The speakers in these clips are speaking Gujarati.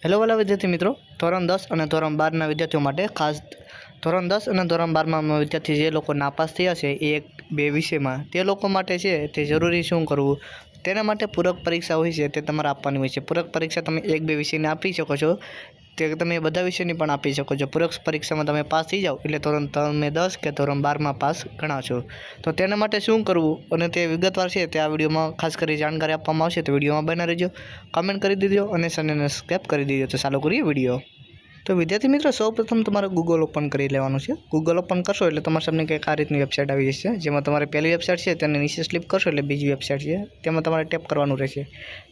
હેલો વાલા વિદ્યાર્થી મિત્રો, ધોરણ 10 અને ધોરણ 12ના વિદ્યાર્થીઓ માટે ખાસ ધોરણ 10 અને ધોરણ 12માં વિદ્યાર્થી જે લોકો નાપાસ થયા છે એક બે વિષયમાં, તે લોકો માટે છે તે જરૂરી શું કરવું, તેના માટે પૂરક પરીક્ષા હોય છે તે તમારે આપવાની હોય છે. પૂરક પરીક્ષા તમે એક બે વિષયને આપી શકો છો, તે તમે બધા વિષયની પણ આપી શકો છો. પૂરક પરીક્ષામાં તમે પાસ થઈ જાઓ એટલે તમે 10 કે ધોરણ 12માં પાસ ગણાશો. તો તેના માટે શું કરવું અને તે વિગતવાર છે તે આ વિડીયોમાં ખાસ કરી જાણકારી આપવામાં આવશે. તો વિડીયોમાં બના રહેજો, કમેન્ટ કરી દીજો અને ચેનલને સબસ્ક્રાઈબ કરી દીજો. તો ચાલુ કરીએ વિડીયો. તો વિદ્યાર્થી મિત્રો, સૌપ્રથમ તમારે ગૂગલ ઓપન કરી લેવાનું છે. ગૂગલ ઓપન કરશો એટલે તમારા સામે કંઈક આ રીતની વેબસાઇટ આવી જશે, જેમાં તમારે પહેલી વેબસાઇટ છે તેને નીચે સ્લીપ કરશો એટલે બીજી વેબસાઇટ છે તેમાં તમારે ટેપ કરવાનું રહેશે.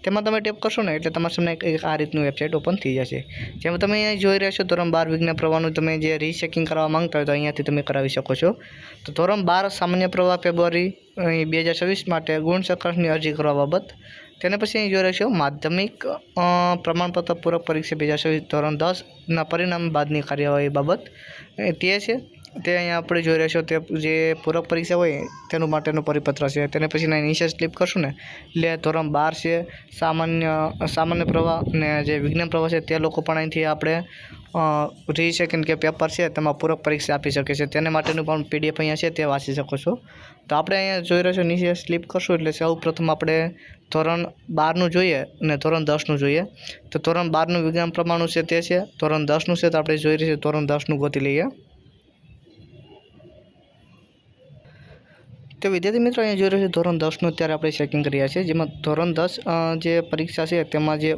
તેમાં તમે ટેપ કરશો ને એટલે તમારા સામે કંઈક આ રીતની વેબસાઇટ ઓપન થઈ જશે. જેમાં તમે અહીંયા જોઈ રહ્યા છો ધોરણ 12 વિજ્ઞાન પ્રવાહનું તમે જે રીચેકિંગ કરવા માંગતા હોય તો અહીંયાથી તમે કરાવી શકો છો. તો ધોરણ 12 સામાન્ય પ્રવાહ ફેબ્રુઆરી 2026 માટે ગુણ ચકાસણી અરજી કરવા બાબત. તેને પછી અહીં જોઈ રહેશો માધ્યમિક પ્રમાણપત્ર પૂરક પરીક્ષા 2026 ધોરણ 10ના પરિણામ બાદની કાર્યવાહી બાબત તે છે. તે અહીંયા આપણે જોઈ રહેશો તે જે પૂરક પરીક્ષા હોય તેનું માટેનું પરિપત્ર છે. તેને પછી નીચે ક્લિક કરશું ને એટલે ધોરણ 12 છે સામાન્ય પ્રવાહ અને જે વિજ્ઞાન પ્રવાહ છે તે લોકો પણ અહીંથી આપણે રીસેકન્ડ કે પેપર છે તેમાં પૂરક પરીક્ષા આપી શકે છે. તેને માટેનું પણ PDF અહીંયા છે તે વાંચી શકો છો. તો આપણે અહીંયા જોઈ રહ્યા છો નીચે સ્લીપ કરશું એટલે સૌ પ્રથમ આપણે ધોરણ 12નું જોઈએ અને ધોરણ 10નું જોઈએ. તો ધોરણ 12નું વિજ્ઞાન પ્રમાણનું છે તે છે. ધોરણ 10નું છે તો આપણે જોઈ રહ્યા છીએ ધોરણ 10નું ગોતી લઈએ. તો વિદ્યાર્થી મિત્રો, અહીંયા જોઈ રહ્યો છે ધોરણ 10નું અત્યારે આપણે ચેકિંગ કર્યા છે, જેમાં ધોરણ 10 જે પરીક્ષા છે તેમાં જે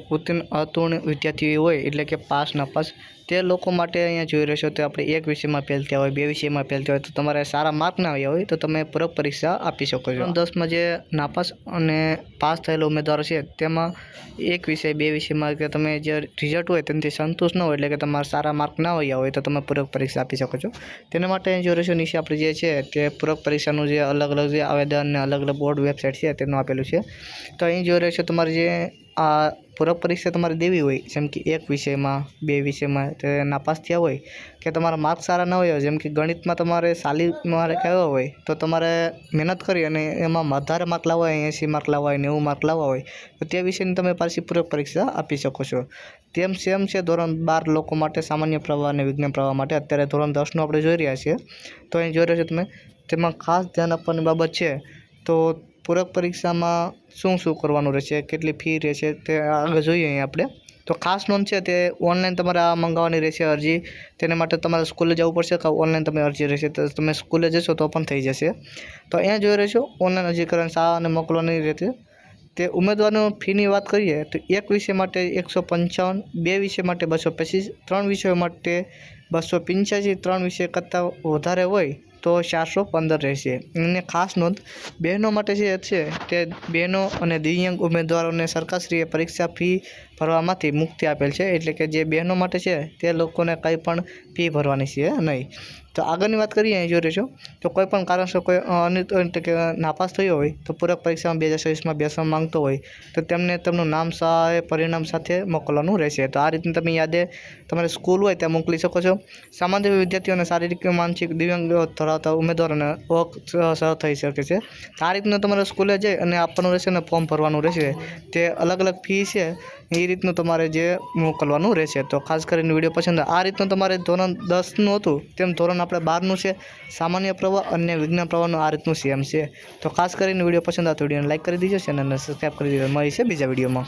અતુર્ણ વિદ્યાર્થીઓ હોય એટલે કે પાસ નાપાસ તે લોકો માટે અહીંયા જોઈ રહેશો તો આપણે એક વિષયમાં ફેલ થયા હોય, બે વિષયમાં ફેલ થયા હોય તો તમારે સારા માર્ક ના આવ્યા હોય તો તમે પૂરક પરીક્ષા આપી શકો છો. 10માં જે નાપાસ અને પાસ થયેલા ઉમેદવારો છે તેમાં એક વિષય બે વિષયમાં કે તમે જે રિઝલ્ટ હોય તેનાથી સંતુષ્ટ ન હોય એટલે કે તમારા સારા માર્ક ના આવ્યા હોય તો તમે પૂરક પરીક્ષા આપી શકો છો. તેના માટે જોઈ રહેશો નીચે આપણે જે છે તે પૂરક પરીક્ષાનું જે અલગ અલગ જે આવેદન અને અલગ અલગ બોર્ડ વેબસાઇટ છે તેનું આપેલું છે. તો અહીં જોઈ રહેશો તમારે જે આ પૂરક પરીક્ષા તમારે દેવી હોય, જેમ કે એક વિષયમાં બે વિષયમાં તે નાપાસ થયા હોય કે તમારા માર્ક સારા ન હોય, જેમ કે ગણિતમાં તમારે સાલી માર્ક આવ્યા હોય તો તમારે મહેનત કરી અને એમાં વધારે માર્ક લાવવા હોય, 80 માર્ક લાવવા હોય, 90 માર્ક લાવવા હોય તો તે વિષયની તમે પાછી પૂરક પરીક્ષા આપી શકો છો. તેમ સેમ છે ધોરણ 12 લોકો માટે સામાન્ય પ્રવાહ અને વિજ્ઞાન પ્રવાહ માટે. અત્યારે ધોરણ 10નું આપણે જોઈ રહ્યા છીએ. તો અહીં જોઈ રહ્યા છો તમે, તેમાં ખાસ ધ્યાન આપવાની બાબત છે. તો પૂરક પરીક્ષામાં શું કરવાનું રહેશે, કેટલી ફી રહેશે તે આગળ જોઈએ અહીં આપણે. તો ખાસ નોંધ છે તે ઓનલાઈન તમારે આ મંગાવવાની રહેશે અરજી. તેને માટે તમારે સ્કૂલે જવું પડશે કે ઓનલાઈન તમે અરજી રહેશે તો તમે સ્કૂલે જશો તો પણ થઈ જશે. તો અહીંયા જોઈ રહેશો ઓનલાઈન અરજી કરવાની શાળાને મોકલવાની રહેશે. તે ઉમેદવારની ફીની વાત કરીએ તો એક વિષય માટે 155, બે વિષય માટે 225, ત્રણ વિષયો માટે 285, ત્રણ વિષય કરતાં વધારે હોય તો 415 રહેશે. અને ખાસ નોંધ, બહેનો માટે છે તે બહેનો અને દિવ્યાંગ ઉમેદવારોને સરકારશ્રીએ પરીક્ષા ફી ભરવામાંથી મુક્તિ આપેલ છે. એટલે કે જે બહેનો માટે છે તે લોકોને કંઈ પણ ફી ભરવાની છે નહીં. તો આગળની વાત કરીએ અહીં જોઈ રહેશો તો કોઈ પણ કારણસર કોઈ એટલે કે નાપાસ થયો હોય તો પૂરક પરીક્ષામાં 2026માં બેસવા માંગતો હોય તો તેમને તેમનું નામ સહાય પરિણામ સાથે મોકલવાનું રહેશે. તો આ રીતે તમે યાદે તમારે સ્કૂલ હોય ત્યાં મોકલી શકો છો. સામાન્ય વિદ્યાર્થીઓ અને શારીરિક માનસિક દિવ્યાંગ ધરાવતા ઉમેદવારોને સરળ થઈ શકે છે. આ રીતનું તમારે સ્કૂલે જઈ અને આપવાનું રહેશે અને ફોર્મ ભરવાનું રહેશે. તે અલગ અલગ ફી છે એ રીતનું તમારે જે મોકલવાનું રહેશે. તો ખાસ કરીને વિડીયો પસંદ આ રીતનું તમારે ધોરણ 10નું હતું તેમ ધોરણ આપણે 12નું છે સામાન્ય પ્રવાહ અને વિજ્ઞાન પ્રવાહનું આ રીતનું સેમ છે. તો ખાસ કરીને વિડીયો પસંદ આવતો વિડીયોને લાઈક કરી દીજો, ચેનલને સબસ્ક્રાઈબ કરી દીજો. મળીશું બીજા વિડીયોમાં.